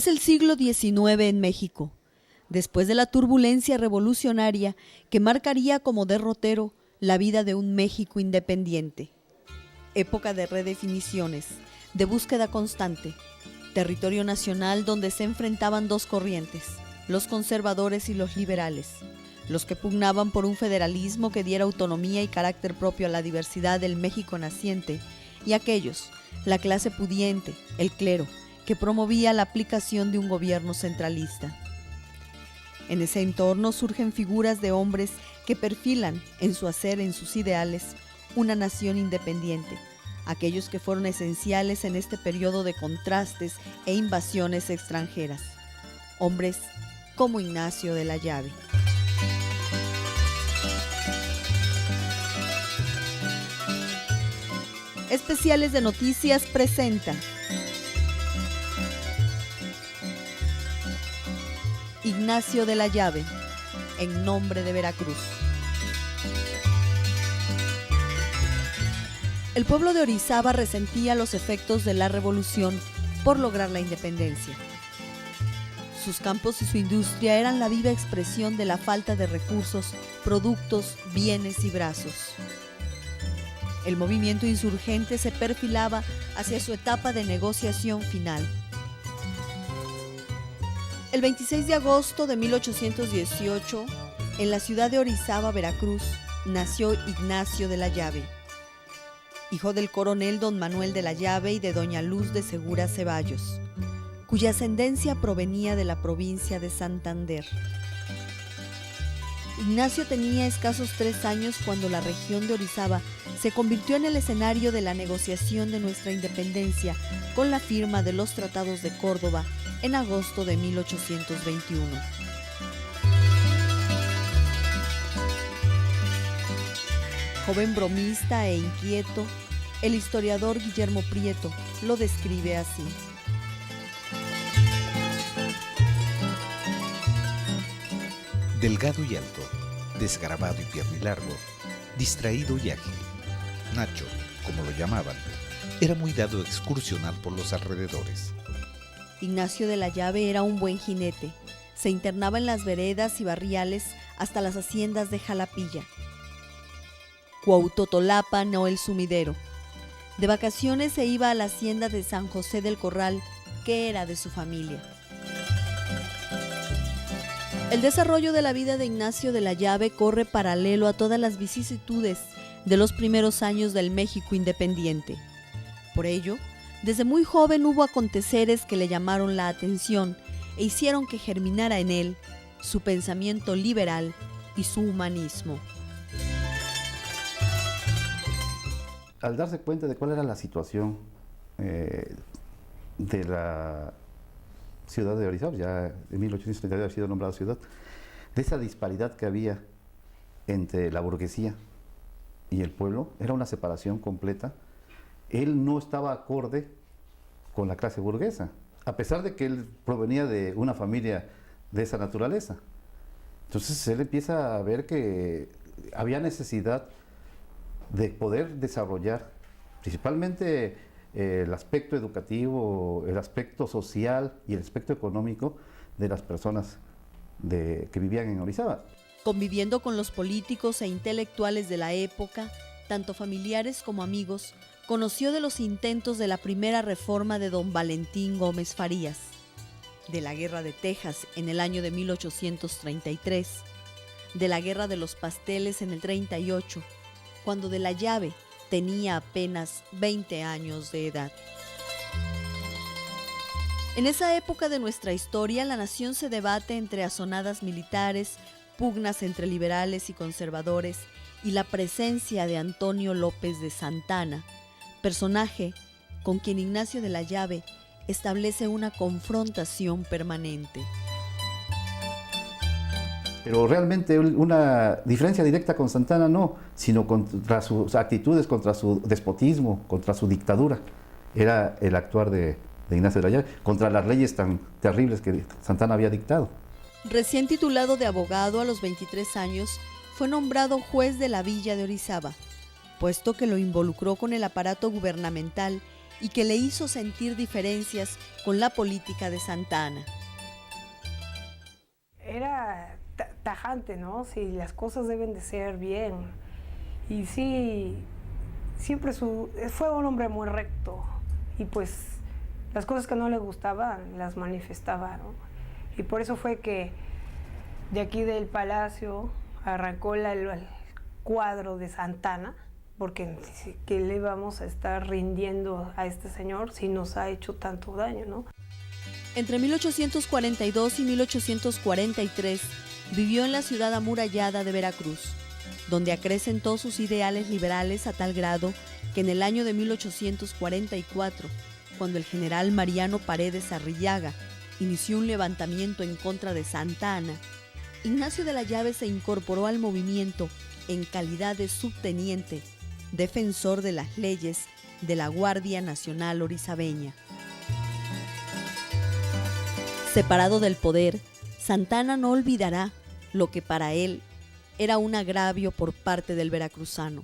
Es el siglo XIX en México, después de la turbulencia revolucionaria que marcaría como derrotero la vida de un México independiente. Época de redefiniciones, de búsqueda constante, territorio nacional donde se enfrentaban dos corrientes, los conservadores y los liberales, los que pugnaban por un federalismo que diera autonomía y carácter propio a la diversidad del México naciente, y aquellos, la clase pudiente, el clero, que promovía la aplicación de un gobierno centralista. En ese entorno surgen figuras de hombres que perfilan en su hacer, en sus ideales, una nación independiente, aquellos que fueron esenciales en este periodo de contrastes e invasiones extranjeras. Hombres como Ignacio de la Llave. Especiales de Noticias presenta Ignacio de la Llave, en nombre de Veracruz. El pueblo de Orizaba resentía los efectos de la revolución por lograr la independencia. Sus campos y su industria eran la viva expresión de la falta de recursos, productos, bienes y brazos. El movimiento insurgente se perfilaba hacia su etapa de negociación final. El 26 de agosto de 1818, en la ciudad de Orizaba, Veracruz, nació Ignacio de la Llave, hijo del coronel don Manuel de la Llave y de doña Luz de Segura Ceballos, cuya ascendencia provenía de la provincia de Santander. Ignacio tenía escasos 3 años cuando la región de Orizaba se convirtió en el escenario de la negociación de nuestra independencia con la firma de los Tratados de Córdoba en agosto de 1821. Joven bromista e inquieto, el historiador Guillermo Prieto lo describe así. Delgado y alto, desgarbado y piernilargo, distraído y ágil. Nacho, como lo llamaban, era muy dado a excursionar por los alrededores. Ignacio de la Llave era un buen jinete. Se internaba en las veredas y barriales hasta las haciendas de Jalapilla, Cuautotolapan o El Sumidero. De vacaciones se iba a la hacienda de San José del Corral, que era de su familia. El desarrollo de la vida de Ignacio de la Llave corre paralelo a todas las vicisitudes de los primeros años del México independiente. Por ello, desde muy joven hubo aconteceres que le llamaron la atención e hicieron que germinara en él su pensamiento liberal y su humanismo. Al darse cuenta de cuál era la situación de la ciudad de Orizaba, ya en 1832 había sido nombrada ciudad, de esa disparidad que había entre la burguesía y el pueblo, era una separación completa. Él no estaba acorde con la clase burguesa, a pesar de que él provenía de una familia de esa naturaleza. Entonces él empieza a ver que había necesidad de poder desarrollar principalmente el aspecto educativo, el aspecto social y el aspecto económico de las personas que vivían en Orizaba. Conviviendo con los políticos e intelectuales de la época, tanto familiares como amigos, conoció de los intentos de la primera reforma de don Valentín Gómez Farías, de la Guerra de Texas en el año de 1833, de la Guerra de los Pasteles en el 38, cuando de la Llave tenía apenas 20 años de edad. En esa época de nuestra historia, la nación se debate entre azonadas militares, pugnas entre liberales y conservadores y la presencia de Antonio López de Santana, personaje con quien Ignacio de la Llave establece una confrontación permanente. Pero realmente una diferencia directa con Santana no, sino contra sus actitudes, contra su despotismo, contra su dictadura. Era el actuar de Ignacio de la Llave, contra las leyes tan terribles que Santana había dictado. Recién titulado de abogado a los 23 años, fue nombrado juez de la villa de Orizaba, puesto que lo involucró con el aparato gubernamental y que le hizo sentir diferencias con la política de Santa Anna. Era tajante, ¿no? Si las cosas deben de ser bien. Y sí, siempre fue un hombre muy recto. Y pues las cosas que no le gustaban las manifestaba, ¿no? Y por eso fue que de aquí del palacio arrancó el cuadro de Santa Anna, porque que le vamos a estar rindiendo a este señor si nos ha hecho tanto daño, ¿no? Entre 1842 y 1843 vivió en la ciudad amurallada de Veracruz, donde acrecentó sus ideales liberales a tal grado que en el año de 1844, cuando el general Mariano Paredes Arrillaga inició un levantamiento en contra de Santa Anna, Ignacio de la Llave se incorporó al movimiento en calidad de subteniente, defensor de las leyes de la Guardia Nacional Orizabeña. Separado del poder, Santa Anna no olvidará lo que para él era un agravio por parte del veracruzano.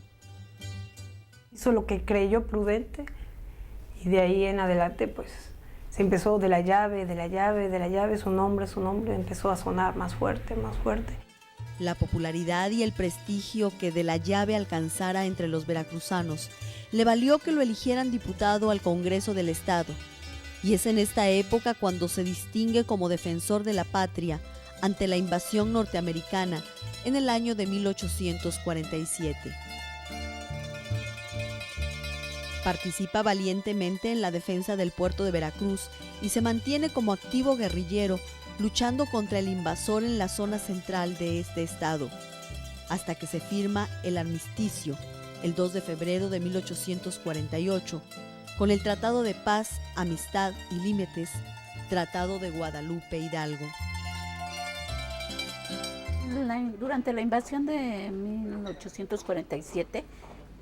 Hizo lo que creyó prudente y de ahí en adelante pues se empezó de la llave, su nombre empezó a sonar más fuerte, más fuerte. La popularidad y el prestigio que de la Llave alcanzara entre los veracruzanos le valió que lo eligieran diputado al Congreso del Estado. Y es en esta época cuando se distingue como defensor de la patria ante la invasión norteamericana en el año de 1847. Participa valientemente en la defensa del puerto de Veracruz y se mantiene como activo guerrillero luchando contra el invasor en la zona central de este estado, hasta que se firma el armisticio el 2 de febrero de 1848, con el Tratado de Paz, Amistad y Límites, Tratado de Guadalupe Hidalgo. Durante la invasión de 1847,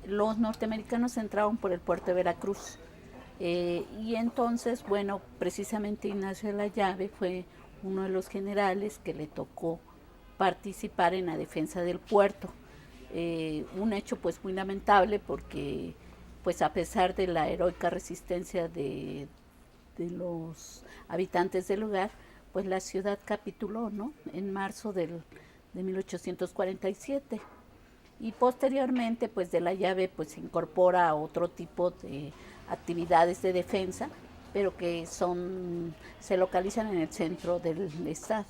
los norteamericanos entraron por el puerto de Veracruz. Y entonces, bueno, precisamente Ignacio de la Llave fue uno de los generales que le tocó participar en la defensa del puerto. Un hecho pues muy lamentable porque pues a pesar de la heroica resistencia de los habitantes del lugar, pues la ciudad capituló, ¿no? En marzo de 1847. Y posteriormente pues de la Llave pues se incorpora a otro tipo de actividades de defensa, pero que se localizan en el centro del estado.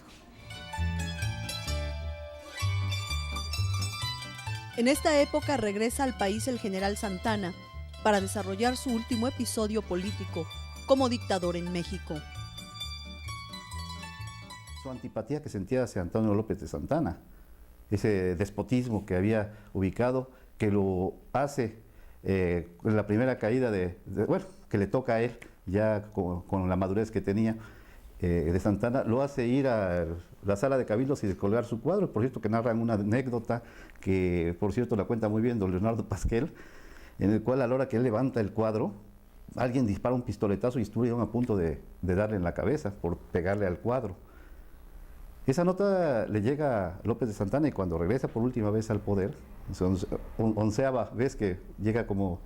En esta época regresa al país el general Santa Anna para desarrollar su último episodio político como dictador en México. Su antipatía que sentía hacia Antonio López de Santa Anna, ese despotismo que había ubicado, que lo hace en la primera caída que le toca a él, ya con la madurez que tenía de Santa Anna, lo hace ir a la sala de cabildos y descolgar su cuadro. Por cierto, que narran una anécdota que, por cierto, la cuenta muy bien don Leonardo Pasquel, en el cual a la hora que él levanta el cuadro, alguien dispara un pistoletazo y estuvieron a punto de darle en la cabeza por pegarle al cuadro. Esa nota le llega a López de Santa Anna y cuando regresa por última vez al poder, onceava vez que llega como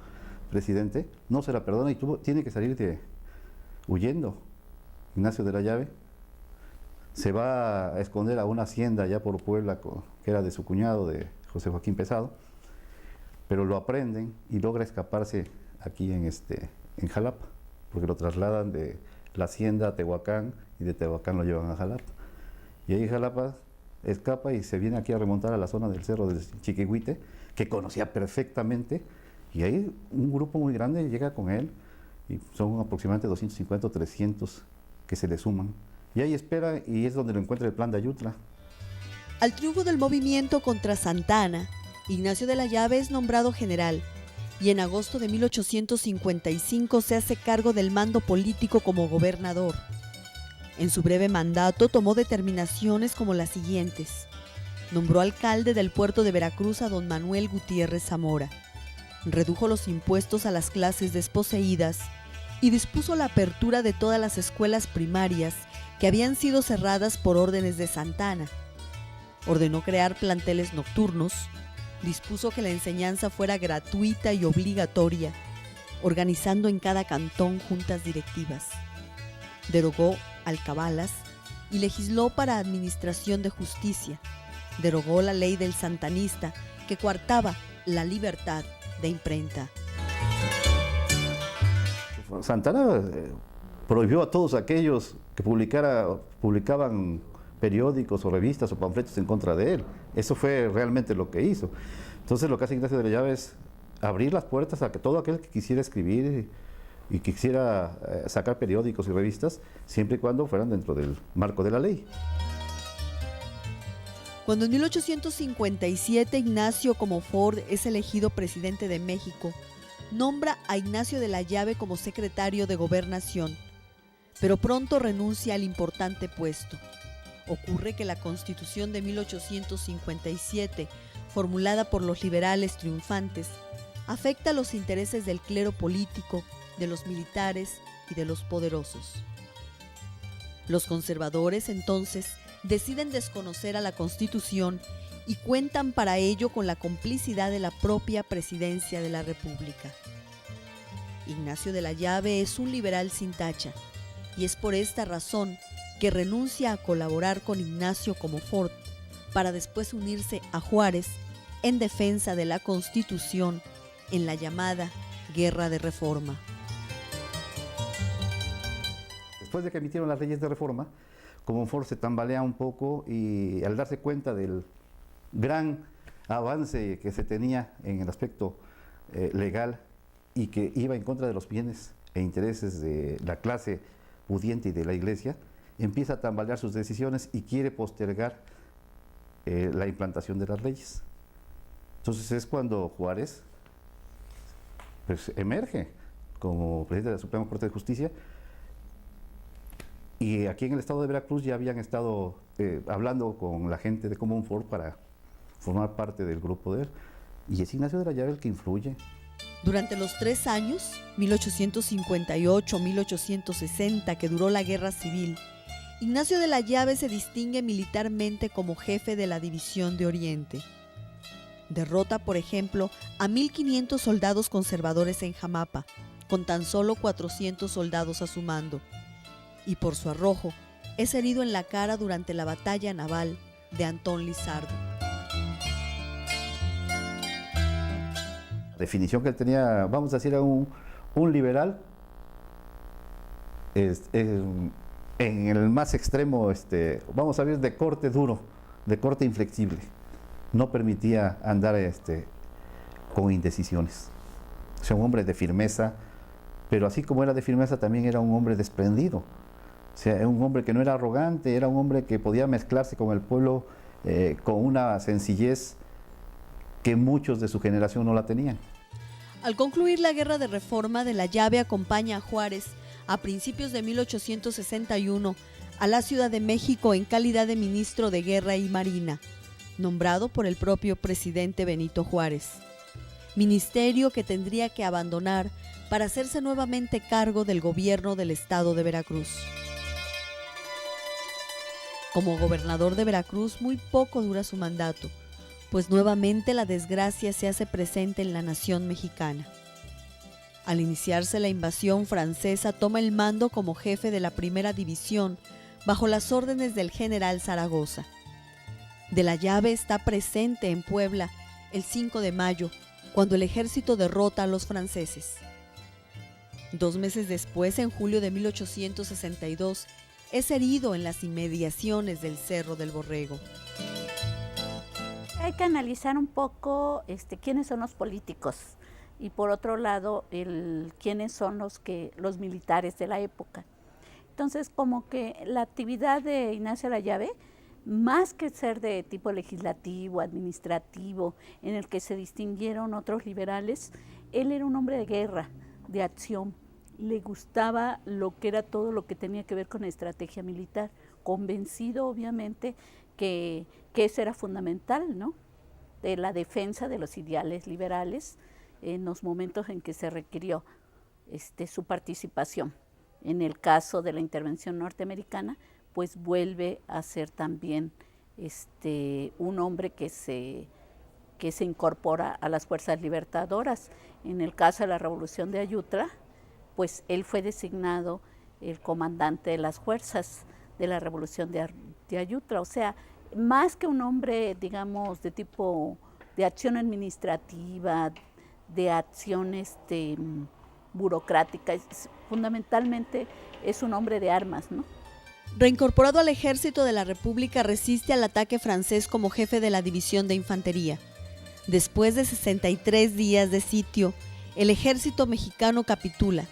presidente, no se la perdona y tiene que salir huyendo. Ignacio de la Llave se va a esconder a una hacienda allá por Puebla, que era de su cuñado, de José Joaquín Pesado, pero lo aprenden y logra escaparse aquí en Jalapa, porque lo trasladan de la hacienda a Tehuacán y de Tehuacán lo llevan a Jalapa. Y ahí Jalapa escapa y se viene aquí a remontar a la zona del cerro del Chiquihuite, que conocía perfectamente, y ahí un grupo muy grande llega con él, y son aproximadamente 250 o 300 que se le suman. Y ahí espera, y es donde lo encuentra el plan de Ayutla. Al triunfo del movimiento contra Santa Anna, Ignacio de la Llave es nombrado general, y en agosto de 1855 se hace cargo del mando político como gobernador. En su breve mandato tomó determinaciones como las siguientes. Nombró alcalde del puerto de Veracruz a don Manuel Gutiérrez Zamora. Redujo los impuestos a las clases desposeídas y dispuso la apertura de todas las escuelas primarias que habían sido cerradas por órdenes de Santa Anna. Ordenó crear planteles nocturnos, dispuso que la enseñanza fuera gratuita y obligatoria, organizando en cada cantón juntas directivas. Derogó alcabalas y legisló para administración de justicia. Derogó la ley del santanista que coartaba la libertad de imprenta. Santana prohibió a todos aquellos que publicaban periódicos o revistas o panfletos en contra de él. Eso fue realmente lo que hizo. Entonces lo que hace Ignacio de la Llave es abrir las puertas a que todo aquel que quisiera escribir y que quisiera sacar periódicos y revistas, siempre y cuando fueran dentro del marco de la ley. Cuando en 1857 Ignacio Comonfort es elegido presidente de México, nombra a Ignacio de la Llave como secretario de Gobernación, pero pronto renuncia al importante puesto. Ocurre que la Constitución de 1857, formulada por los liberales triunfantes, afecta los intereses del clero político, de los militares y de los poderosos. Los conservadores, entonces, deciden desconocer a la Constitución y cuentan para ello con la complicidad de la propia Presidencia de la República. Ignacio de la Llave es un liberal sin tacha, y es por esta razón que renuncia a colaborar con Ignacio Comonfort para después unirse a Juárez en defensa de la Constitución en la llamada Guerra de Reforma. Después de que emitieron las leyes de reforma, Comonfort se tambalea un poco y al darse cuenta del gran avance que se tenía en el aspecto legal y que iba en contra de los bienes e intereses de la clase pudiente y de la iglesia, empieza a tambalear sus decisiones y quiere postergar la implantación de las leyes. Entonces es cuando Juárez pues, emerge como presidente de la Suprema Corte de Justicia. Y aquí en el estado de Veracruz ya habían estado hablando con la gente de Comonfort para formar parte del grupo de él. Y es Ignacio de la Llave el que influye. Durante los 3 años, 1858-1860, que duró la Guerra Civil, Ignacio de la Llave se distingue militarmente como jefe de la División de Oriente. Derrota, por ejemplo, a 1.500 soldados conservadores en Jamapa, con tan solo 400 soldados a su mando. Y por su arrojo, es herido en la cara durante la batalla naval de Antón Lizardo. La definición que él tenía, vamos a decir, era un liberal en el más extremo, vamos a ver, de corte duro, de corte inflexible. No permitía andar con indecisiones. O sea, un hombre de firmeza, pero así como era de firmeza, también era un hombre desprendido. O sea, era un hombre que no era arrogante, era un hombre que podía mezclarse con el pueblo con una sencillez que muchos de su generación no la tenían. Al concluir la Guerra de Reforma, de la Llave acompaña a Juárez a principios de 1861 a la Ciudad de México en calidad de ministro de Guerra y Marina, nombrado por el propio presidente Benito Juárez. Ministerio que tendría que abandonar para hacerse nuevamente cargo del gobierno del estado de Veracruz. Como gobernador de Veracruz, muy poco dura su mandato, pues nuevamente la desgracia se hace presente en la nación mexicana. Al iniciarse la invasión francesa, toma el mando como jefe de la primera división, bajo las órdenes del general Zaragoza. De la Llave está presente en Puebla el 5 de mayo, cuando el ejército derrota a los franceses. 2 meses después, en julio de 1862, es herido en las inmediaciones del Cerro del Borrego. Hay que analizar un poco quiénes son los políticos y por otro lado quiénes son los militares de la época. Entonces, como que la actividad de Ignacio de la Llave, más que ser de tipo legislativo, administrativo, en el que se distinguieron otros liberales, él era un hombre de guerra, de acción. Le gustaba lo que era todo lo que tenía que ver con estrategia militar, convencido obviamente que eso era fundamental, ¿no? De la defensa de los ideales liberales en los momentos en que se requirió su participación. En el caso de la intervención norteamericana, pues vuelve a ser también un hombre que se que se incorpora a las fuerzas libertadoras. En el caso de la Revolución de Ayutla, pues él fue designado el comandante de las fuerzas de la Revolución de Ayutla. O sea, más que un hombre, digamos, de tipo de acción administrativa, de acción burocrática, fundamentalmente es un hombre de armas, ¿no? Reincorporado al ejército de la República, resiste al ataque francés como jefe de la división de infantería. Después de 63 días de sitio, el ejército mexicano capitula.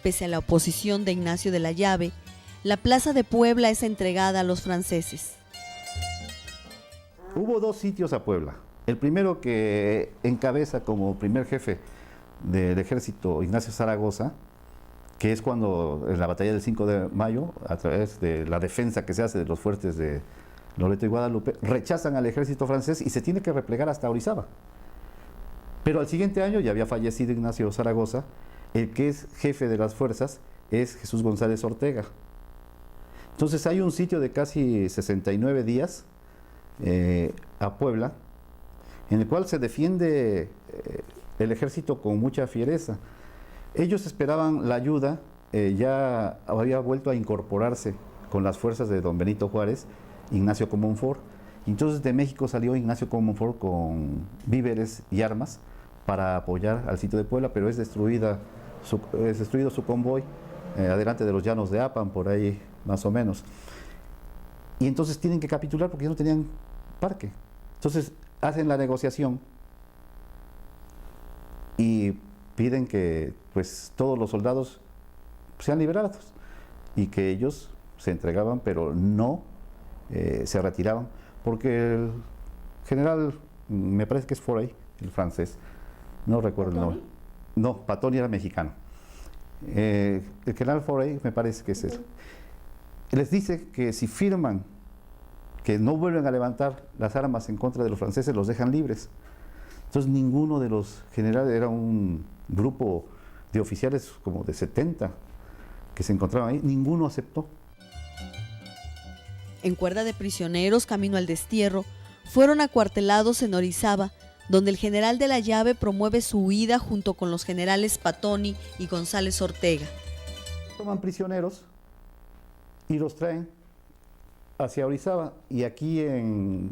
Pese a la oposición de Ignacio de la Llave, la plaza de Puebla es entregada a los franceses. Hubo 2 sitios a Puebla. El primero, que encabeza como primer jefe del ejército Ignacio Zaragoza, que es cuando en la batalla del 5 de mayo, a través de la defensa que se hace de los fuertes de Loreto y Guadalupe, rechazan al ejército francés y se tiene que replegar hasta Orizaba. Pero al siguiente año ya había fallecido Ignacio Zaragoza. El que es jefe de las fuerzas es Jesús González Ortega. Entonces hay un sitio de casi 69 días a Puebla, en el cual se defiende el ejército con mucha fiereza. Ellos esperaban la ayuda, ya había vuelto a incorporarse con las fuerzas de don Benito Juárez, Ignacio Comonfort. Entonces de México salió Ignacio Comonfort con víveres y armas para apoyar al sitio de Puebla, pero es destruido su convoy adelante de los llanos de Apan, por ahí más o menos. Y entonces tienen que capitular porque ya no tenían parque. Entonces hacen la negociación y piden que pues todos los soldados sean liberados y que ellos se entregaban, pero no se retiraban, porque el general, me parece que es Forey, el francés, no recuerdo el nombre. No, Patoni era mexicano. El general Forey, me parece que es él. Les dice que si firman que no vuelven a levantar las armas en contra de los franceses, los dejan libres. Entonces ninguno de los generales, era un grupo de oficiales como de 70 que se encontraban ahí, ninguno aceptó. En cuerda de prisioneros camino al destierro, fueron acuartelados en Orizaba, donde el general de la Llave promueve su huida junto con los generales Patoni y González Ortega. Toman prisioneros y los traen hacia Orizaba, y aquí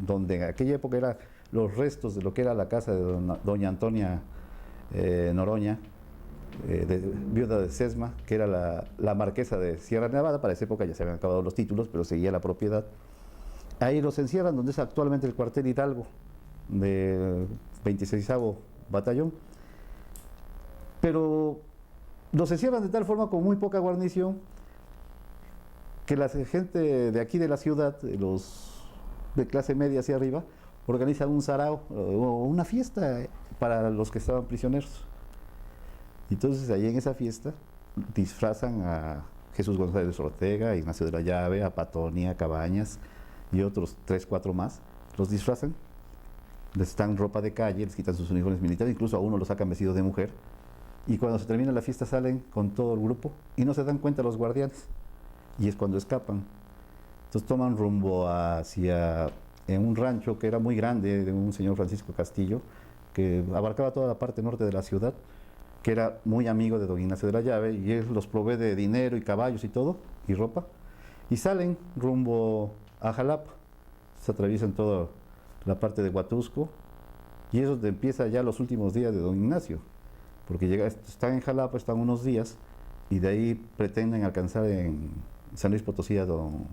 donde en aquella época eran los restos de lo que era la casa de doña Antonia Noroña, viuda de Sesma, que era la marquesa de Sierra Nevada. Para esa época ya se habían acabado los títulos, pero seguía la propiedad. Ahí los encierran, donde es actualmente el cuartel Hidalgo del 26º Batallón. Pero los encierran de tal forma, con muy poca guarnición, que la gente de aquí de la ciudad, los de clase media hacia arriba, organizan un sarao o una fiesta para los que estaban prisioneros. Entonces allí en esa fiesta disfrazan a Jesús González Ortega, a Ignacio de la Llave, a Patoni, a Cabañas y otros 3, 4 más. Los disfrazan, les dan ropa de calle, les quitan sus uniformes militares, incluso a uno lo sacan vestido de mujer. Y cuando se termina la fiesta salen con todo el grupo y no se dan cuenta los guardianes. Y es cuando escapan. Entonces toman rumbo hacia un rancho que era muy grande, de un señor Francisco Castillo, que abarcaba toda la parte norte de la ciudad, que era muy amigo de don Ignacio de la Llave, y él los provee de dinero y caballos y todo, y ropa, y salen rumbo a Jalapa. Se atraviesan toda la parte de Huatusco, y es donde empieza ya los últimos días de don Ignacio, porque están en Jalapa, están unos días, y de ahí pretenden alcanzar en San Luis Potosí a don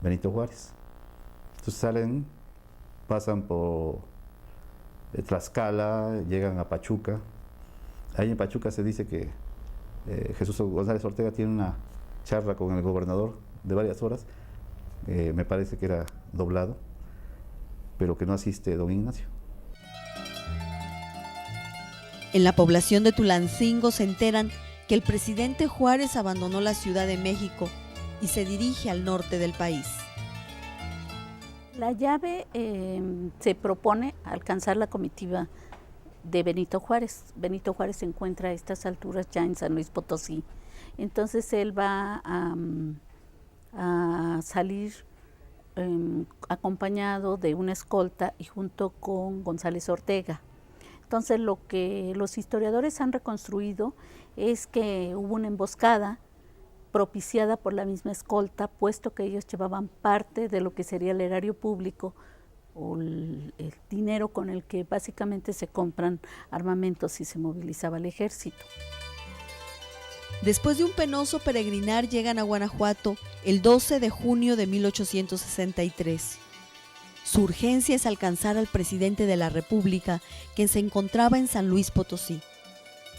Benito Juárez. Entonces salen, pasan por Tlaxcala, llegan a Pachuca. Ahí en Pachuca se dice que Jesús González Ortega tiene una charla con el gobernador de varias horas, me parece que era doblado, pero que no asiste don Ignacio. En la población de Tulancingo se enteran que el presidente Juárez abandonó la Ciudad de México y se dirige al norte del país. La Llave se propone alcanzar la comitiva de Benito Juárez. Benito Juárez se encuentra a estas alturas ya en San Luis Potosí. Entonces él va a salir acompañado de una escolta y junto con González Ortega. Entonces lo que los historiadores han reconstruido es que hubo una emboscada propiciada por la misma escolta, puesto que ellos llevaban parte de lo que sería el erario público o el dinero con el que básicamente se compran armamentos y se movilizaba el ejército. Después de un penoso peregrinar llegan a Guanajuato el 12 de junio de 1863. Su urgencia es alcanzar al presidente de la República, quien se encontraba en San Luis Potosí.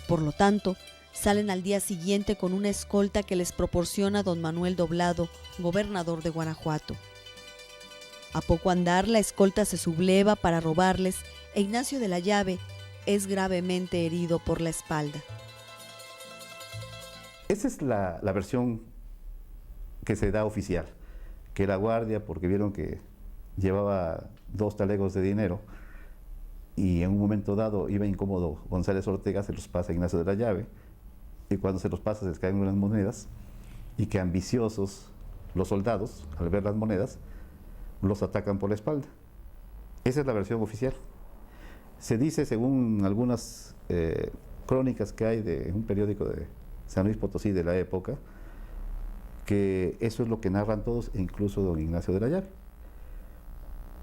Por lo tanto, salen al día siguiente con una escolta que les proporciona don Manuel Doblado, gobernador de Guanajuato. A poco andar, la escolta se subleva para robarles e Ignacio de la Llave es gravemente herido por la espalda. Esa es la versión que se da oficial, que la guardia, porque vieron que llevaba 2 talegos de dinero y en un momento dado iba incómodo González Ortega, se los pasa a Ignacio de la Llave, y cuando se los pasa se les caen unas monedas, y que ambiciosos los soldados, al ver las monedas, los atacan por la espalda. Esa es la versión oficial. Se dice, según algunas crónicas que hay de un periódico de San Luis Potosí de la época, que eso es lo que narran todos, e incluso don Ignacio de la Llave.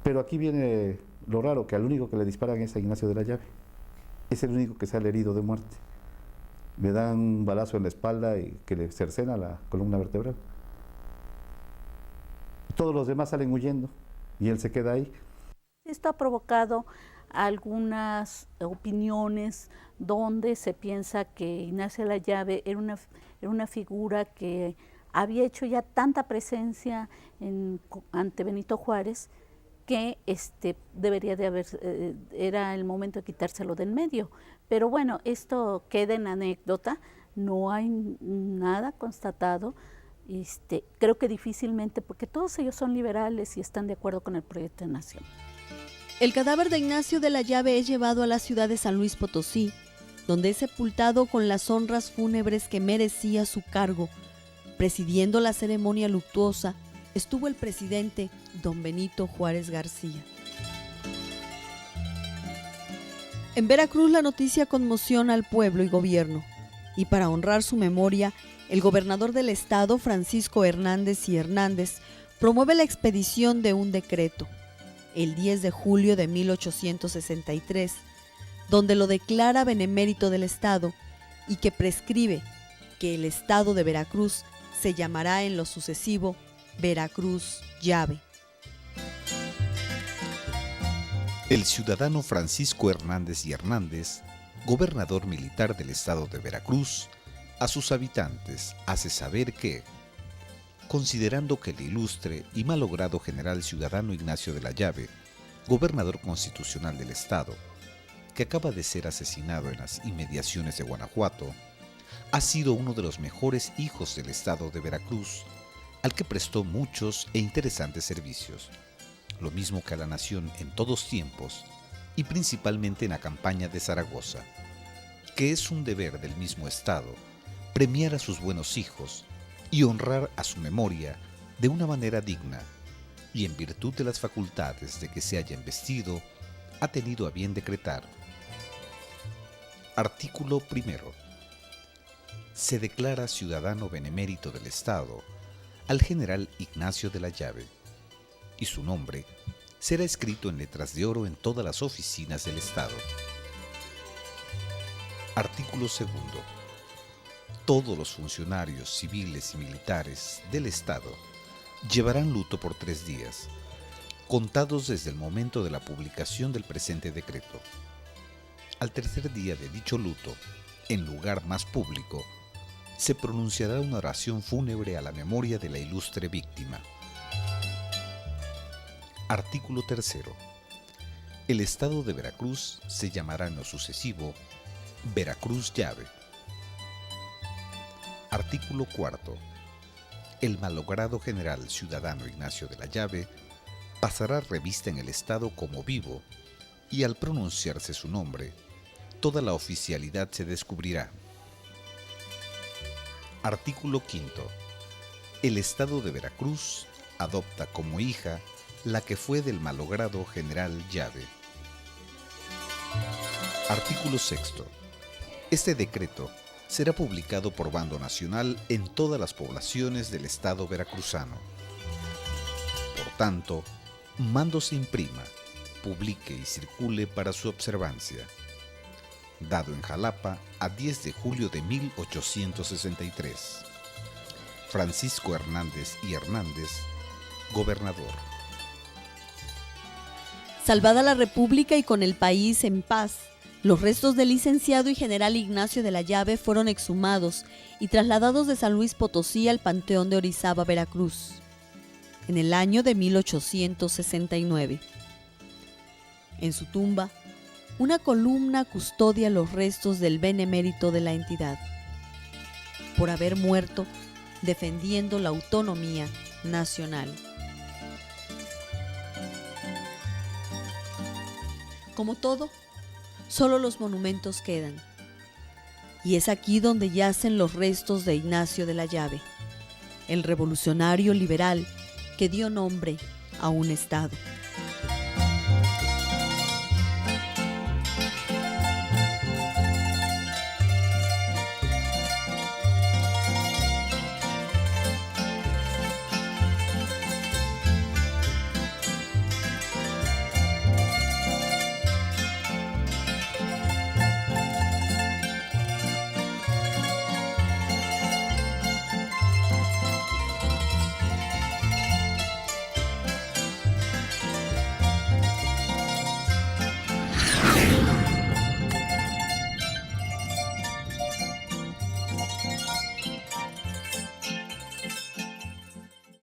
Pero aquí viene lo raro, que al único que le disparan es a Ignacio de la Llave. Es el único que sale herido de muerte. Le dan un balazo en la espalda y que le cercena la columna vertebral. Todos los demás salen huyendo y él se queda ahí. Esto ha provocado algunas opiniones donde se piensa que Ignacio de la Llave era una figura que había hecho ya tanta presencia ante Benito Juárez que debería de haber, era el momento de quitárselo de en medio. Pero bueno, esto queda en anécdota, no hay nada constatado. Creo que difícilmente, porque todos ellos son liberales y están de acuerdo con el proyecto de nación. El cadáver de Ignacio de la Llave es llevado a la ciudad de San Luis Potosí, donde es sepultado con las honras fúnebres que merecía su cargo. Presidiendo la ceremonia luctuosa estuvo el presidente don Benito Juárez García. En Veracruz la noticia conmociona al pueblo y gobierno, y para honrar su memoria, el gobernador del estado, Francisco Hernández y Hernández, promueve la expedición de un decreto, el 10 de julio de 1863, donde lo declara benemérito del estado y que prescribe que el estado de Veracruz se llamará en lo sucesivo Veracruz Llave. El ciudadano Francisco Hernández y Hernández, gobernador militar del estado de Veracruz, a sus habitantes hace saber que, considerando que el ilustre y malogrado general ciudadano Ignacio de la Llave, gobernador constitucional del estado, que acaba de ser asesinado en las inmediaciones de Guanajuato, ha sido uno de los mejores hijos del estado de Veracruz, al que prestó muchos e interesantes servicios, lo mismo que a la nación en todos tiempos y principalmente en la campaña de Zaragoza, que es un deber del mismo estado premiar a sus buenos hijos y honrar a su memoria de una manera digna, y en virtud de las facultades de que se haya investido, ha tenido a bien decretar. Artículo 1. Se declara ciudadano benemérito del Estado al general Ignacio de la Llave, y su nombre será escrito en letras de oro en todas las oficinas del Estado. Artículo 2. Todos los funcionarios civiles y militares del Estado llevarán luto por 3 días, contados desde el momento de la publicación del presente decreto. Al tercer día de dicho luto, en lugar más público, se pronunciará una oración fúnebre a la memoria de la ilustre víctima. Artículo 3. El estado de Veracruz se llamará en lo sucesivo Veracruz Llave. Artículo 4. El malogrado general ciudadano Ignacio de la Llave pasará revista en el estado como vivo, y al pronunciarse su nombre, toda la oficialidad se descubrirá. Artículo 5. El estado de Veracruz adopta como hija la que fue del malogrado general Llave. Artículo 6. Este decreto será publicado por bando nacional en todas las poblaciones del estado veracruzano. Por tanto, mando se imprima, publique y circule para su observancia. Dado en Jalapa a 10 de julio de 1863. Francisco Hernández y Hernández, gobernador. Salvada la República y con el país en paz, los restos del licenciado y general Ignacio de la Llave fueron exhumados y trasladados de San Luis Potosí al Panteón de Orizaba, Veracruz, en el año de 1869. En su tumba, una columna custodia los restos del benemérito de la entidad, por haber muerto defendiendo la autonomía nacional. Como todo, solo los monumentos quedan. Y es aquí donde yacen los restos de Ignacio de la Llave, el revolucionario liberal que dio nombre a un estado.